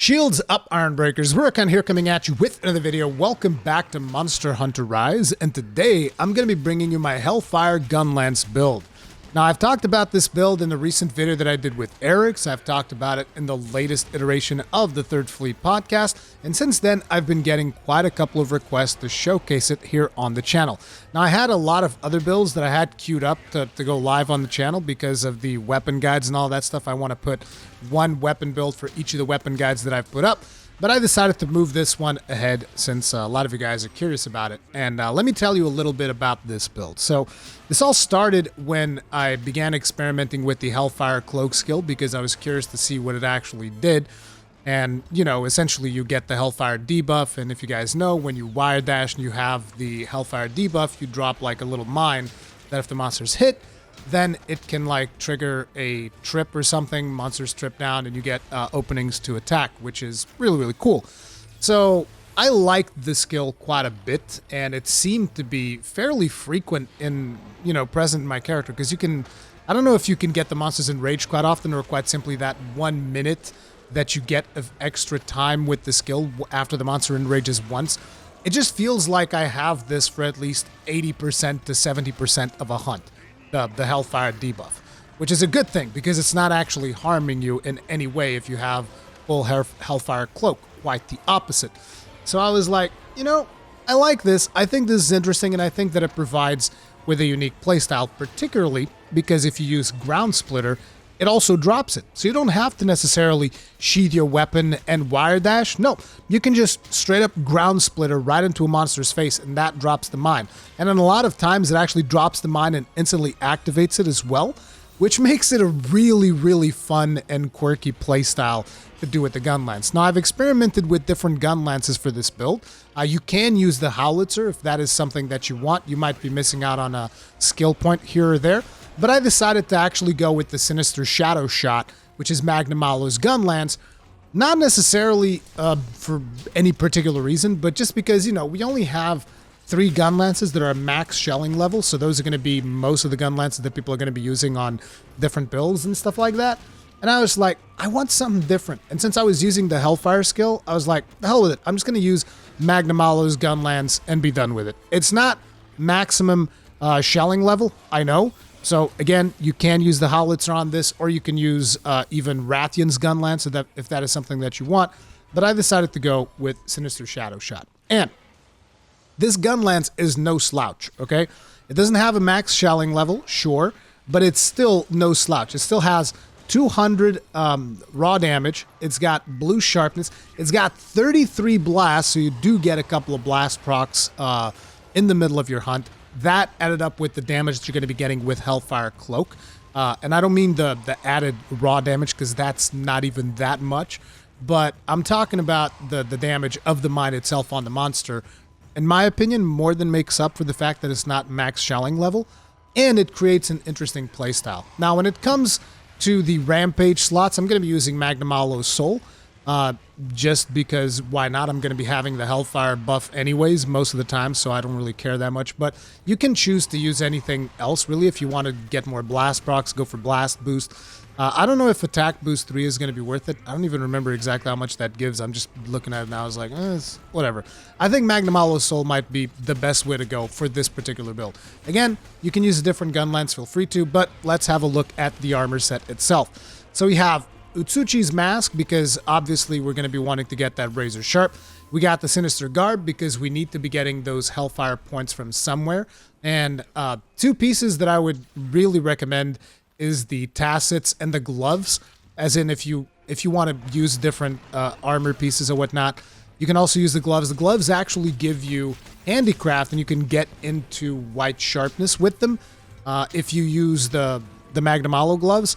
Shields up, Iron Breakers. Rurikhan here coming at you with another video. Welcome back to Monster Hunter Rise, and today I'm going to be bringing you my Hellfire Gunlance build. Now, I've talked about this build in the recent video that I did with Eric's. I've talked about it in the latest iteration of the Third Fleet podcast, and since then, I've been getting quite a couple of requests to showcase it here on the channel. Now, I had a lot of other builds that I had queued up to go live on the channel because of the weapon guides and all that stuff. I want to put one weapon build for each of the weapon guides that I've put up. But I decided to move this one ahead since a lot of you guys are curious about it. And let me tell you a little bit about this build. So this all started when I began experimenting with the Hellfire Cloak skill because I was curious to see what it actually did. And, you know, essentially you get the Hellfire debuff. And if you guys know, when you wire dash and you have the Hellfire debuff, you drop like a little mine that if the monsters hit, then it can like trigger a trip or something, monsters trip down, and you get openings to attack, which is really, really cool. So I liked the skill quite a bit, and it seemed to be fairly frequent in, present in my character, because you can, I don't know if you can get the monsters enraged quite often, or quite simply that 1 minute that you get of extra time with the skill after the monster enrages once. It just feels like I have this for at least 80% to 70% of a hunt. The Hellfire debuff, which is a good thing because it's not actually harming you in any way if you have full Hellfire Cloak, quite the opposite. So I was like, I like this, I think this is interesting, and I think that it provides with a unique playstyle, particularly because if you use Ground Splitter, it also drops it. So you don't have to necessarily sheath your weapon and wire dash. No, you can just straight up Ground Splitter right into a monster's face and that drops the mine. And then a lot of times it actually drops the mine and instantly activates it as well, which makes it a really, really fun and quirky playstyle to do with the gun lance. Now, I've experimented with different gun lances for this build. You can use the Howitzer if that is something that you want. You might be missing out on a skill point here or there. But I decided to actually go with the Sinister Shadow Shot, which is Magnamalo's gun lance, not necessarily for any particular reason, but just because, we only have 3 gun lances that are max shelling level, so those are going to be most of the gun lances that people are going to be using on different builds and stuff like that. And I was like, I want something different. And since I was using the Hellfire skill, I was like, the hell with it. I'm just going to use Magnamalo's gun lance and be done with it. It's not maximum shelling level, I know. So again, you can use the Howitzer on this, or you can use even Rathian's gun lance if that is something that you want. But I decided to go with Sinister Shadow Shot. And this gun lance is no slouch, okay? It doesn't have a max shelling level, sure, but it's still no slouch. It still has 200 raw damage. It's got blue sharpness. It's got 33 blasts, so you do get a couple of blast procs in the middle of your hunt. That added up with the damage that you're going to be getting with Hellfire Cloak. And I don't mean the added raw damage, because that's not even that much. But I'm talking about the damage of the mine itself on the monster. In my opinion, more than makes up for the fact that it's not max shelling level. And it creates an interesting playstyle. Now, when it comes to the Rampage slots, I'm going to be using Magnamalo's Soul. Just because why not? I'm going to be having the Hellfire buff anyways most of the time, so I don't really care that much. But you can choose to use anything else, really. If you want to get more blast procs, go for blast boost. I don't know if attack boost 3 is going to be worth it. I don't even remember exactly how much that gives. I'm just looking at it now. I was like, it's whatever. I think Magnamalo's Soul might be the best way to go for this particular build. Again, you can use a different gun lance, feel free to, but let's have a look at the armor set itself. So we have Utsuchi's Mask, because obviously we're going to be wanting to get that razor sharp. We got the Sinister Garb, because we need to be getting those Hellfire points from somewhere. And 2 pieces that I would really recommend is the tassets and the gloves. As in, if you want to use different armor pieces or whatnot, you can also use the gloves. The gloves actually give you handicraft, and you can get into white sharpness with them if you use the Magnamalo gloves.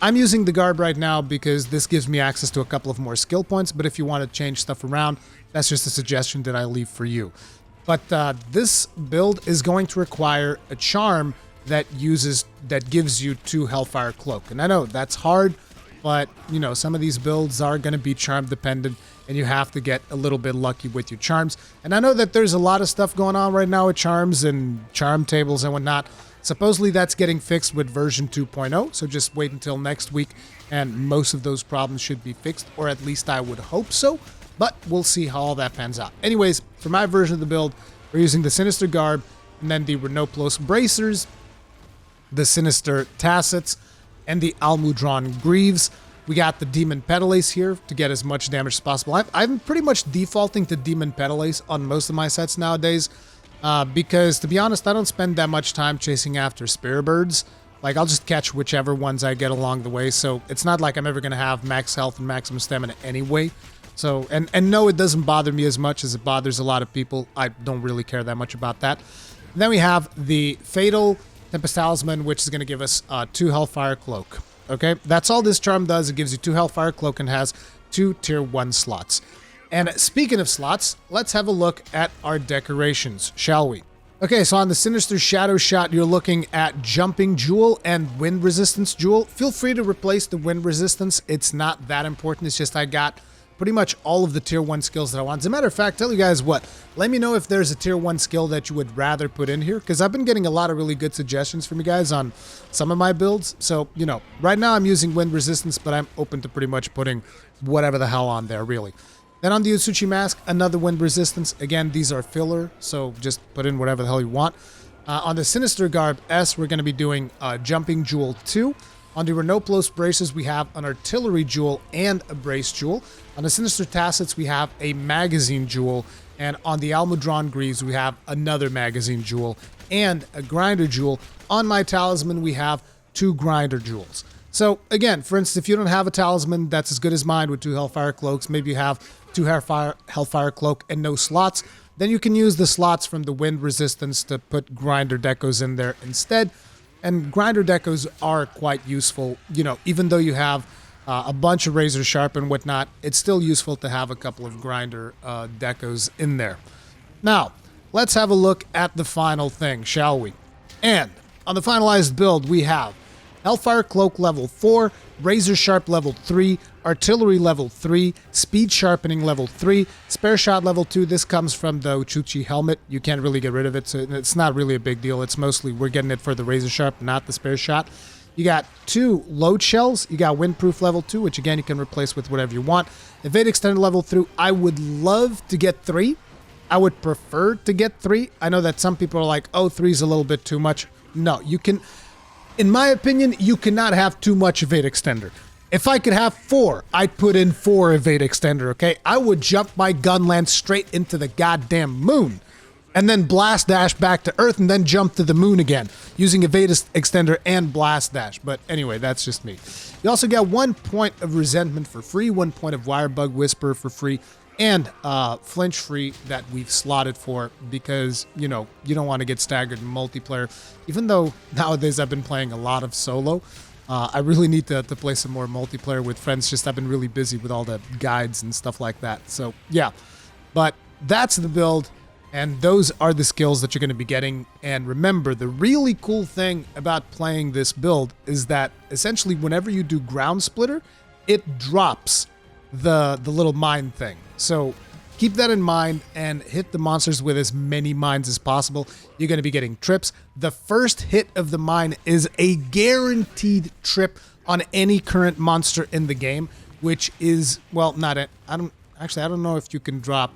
I'm using the garb right now because this gives me access to a couple of more skill points, but if you want to change stuff around, that's just a suggestion that I leave for you. But this build is going to require a charm that gives you 2 Hellfire Cloak. And I know that's hard, but some of these builds are going to be charm dependent, and you have to get a little bit lucky with your charms. And I know that there's a lot of stuff going on right now with charms and charm tables and whatnot. Supposedly that's getting fixed with version 2.0, so just wait until next week and most of those problems should be fixed, or at least I would hope so, but we'll see how all that pans out. Anyways, for my version of the build, we're using the Sinister Garb, and then the Renoplos Bracers, the Sinister Tassets, and the Almudron Greaves. We got the Demon Petalace here to get as much damage as possible. I'm pretty much defaulting to Demon Petalace on most of my sets nowadays, because, to be honest, I don't spend that much time chasing after Spear Birds. Like, I'll just catch whichever ones I get along the way, so it's not like I'm ever going to have max health and maximum stamina anyway. So, and no, it doesn't bother me as much as it bothers a lot of people. I don't really care that much about that. And then we have the Fatal Tempest Talisman, which is going to give us 2 Hellfire Cloak. Okay, that's all this charm does. It gives you 2 Hellfire Cloak and has 2 tier 1 slots. And speaking of slots, let's have a look at our decorations, shall we? Okay, so on the Sinister Shadow Shot, you're looking at Jumping Jewel and Wind Resistance Jewel. Feel free to replace the Wind Resistance. It's not that important. It's just I got pretty much all of the tier 1 skills that I want. As a matter of fact, tell you guys what, let me know if there's a tier 1 skill that you would rather put in here, because I've been getting a lot of really good suggestions from you guys on some of my builds. So, you know, right now I'm using Wind Resistance, but I'm open to pretty much putting whatever the hell on there, really. Then on the Utsuchi Mask, another Wind Resistance. Again, these are filler, so just put in whatever the hell you want. On the Sinister Garb S, we're going to be doing Jumping Jewel 2. On the Renoplos Braces, we have an Artillery Jewel and a Brace Jewel. On the Sinister Tassets, we have a Magazine Jewel. And on the Almudron Greaves, we have another Magazine Jewel and a Grinder Jewel. On my Talisman, we have 2 Grinder Jewels. So, again, for instance, if you don't have a Talisman that's as good as mine with 2 Hellfire Cloaks, maybe you have 2 Hellfire Cloak and no slots, then you can use the slots from the Wind Resistance to put Grinder Decos in there instead. And Grinder Decos are quite useful, you know, even though you have a bunch of Razor Sharp and whatnot, it's still useful to have a couple of Grinder Decos in there. Now, let's have a look at the final thing, shall we? And on the finalized build, we have Hellfire Cloak level 4, Razor Sharp level 3, Artillery level 3, Speed Sharpening level 3, Spare Shot level 2. This comes from the Uchuchi helmet. You can't really get rid of it, so it's not really a big deal. It's mostly we're getting it for the Razor Sharp, not the Spare Shot. You got 2 Load Shells. You got Windproof level 2, which again you can replace with whatever you want. Evade Extended level 3. I would love to get 3. I would prefer to get 3. I know that some people are like, oh, 3 is a little bit too much. No, you can... In my opinion, you cannot have too much Evade Extender. If I could have 4, I'd put in 4 Evade Extender, okay? I would jump my Gunlance straight into the goddamn moon and then Blast Dash back to Earth and then jump to the moon again using Evade Extender and Blast Dash. But anyway, that's just me. You also get 1 point of Resentment for free, 1 point of Wirebug Whisper for free, and Flinch free that we've slotted for because, you know, you don't want to get staggered in multiplayer. Even though nowadays I've been playing a lot of solo, I really need to play some more multiplayer with friends. Just I've been really busy with all the guides and stuff like that. So, yeah. But that's the build, and those are the skills that you're going to be getting. And remember, the really cool thing about playing this build is that essentially whenever you do Ground Splitter, it drops the little mine thing. So keep that in mind and hit the monsters with as many mines as possible. You're going to be getting trips. The first hit of the mine is a guaranteed trip on any current monster in the game, which is, well, not it. I don't know if you can drop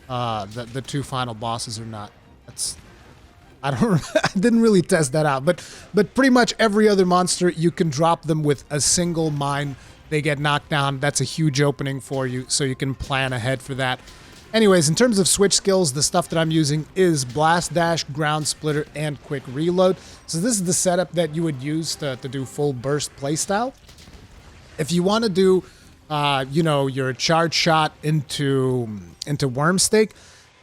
the 2 final bosses or not. I didn't really test that out, but pretty much every other monster you can drop them with a single mine. They get knocked down. That's a huge opening for you, so you can plan ahead for that. Anyways, in terms of switch skills, the stuff that I'm using is Blast Dash, Ground Splitter, and Quick Reload. So this is the setup that you would use to do full burst playstyle. If you want to do, you know, your charge shot into Wormstake,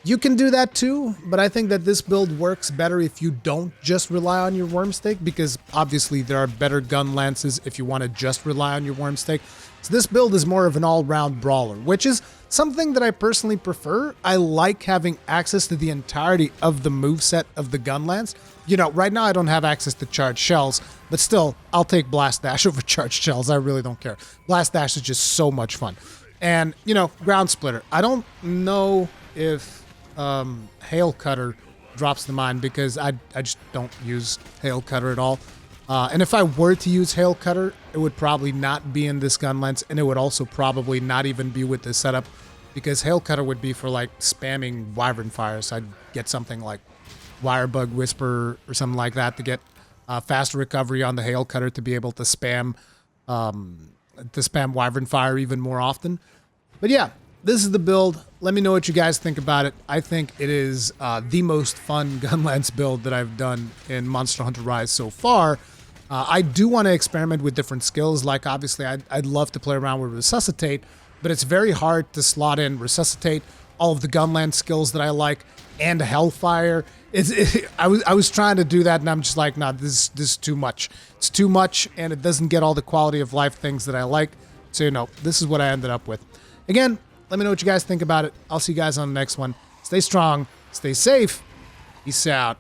you can do that too, but I think that this build works better if you don't just rely on your Wormstake, because obviously there are better gun lances if you want to just rely on your Wormstake. So this build is more of an all-round brawler, which is something that I personally prefer. I like having access to the entirety of the moveset of the gun lance. You know, right now I don't have access to charged shells, but still, I'll take Blast Dash over charged shells. I really don't care. Blast Dash is just so much fun. And, you know, Ground Splitter. I don't know if Hail Cutter drops the mine because I just don't use Hail Cutter at all. And if I were to use Hail Cutter, it would probably not be in this gun lens, and it would also probably not even be with this setup, because Hail Cutter would be for like spamming Wyvern Fire. So I'd get something like Wirebug Whisper or something like that to get faster recovery on the Hail Cutter to be able to spam Wyvern Fire even more often. But yeah, this is the build. Let me know what you guys think about it. I think it is the most fun Gunlance build that I've done in Monster Hunter Rise so far. I do want to experiment with different skills. Like, obviously, I'd love to play around with Resuscitate, but it's very hard to slot in Resuscitate, all of the Gunlance skills that I like, and Hellfire. I was trying to do that, and I'm just like, nah, this is too much. It's too much, and it doesn't get all the quality of life things that I like. So, you know, this is what I ended up with. Again, let me know what you guys think about it. I'll see you guys on the next one. Stay strong, stay safe, peace out.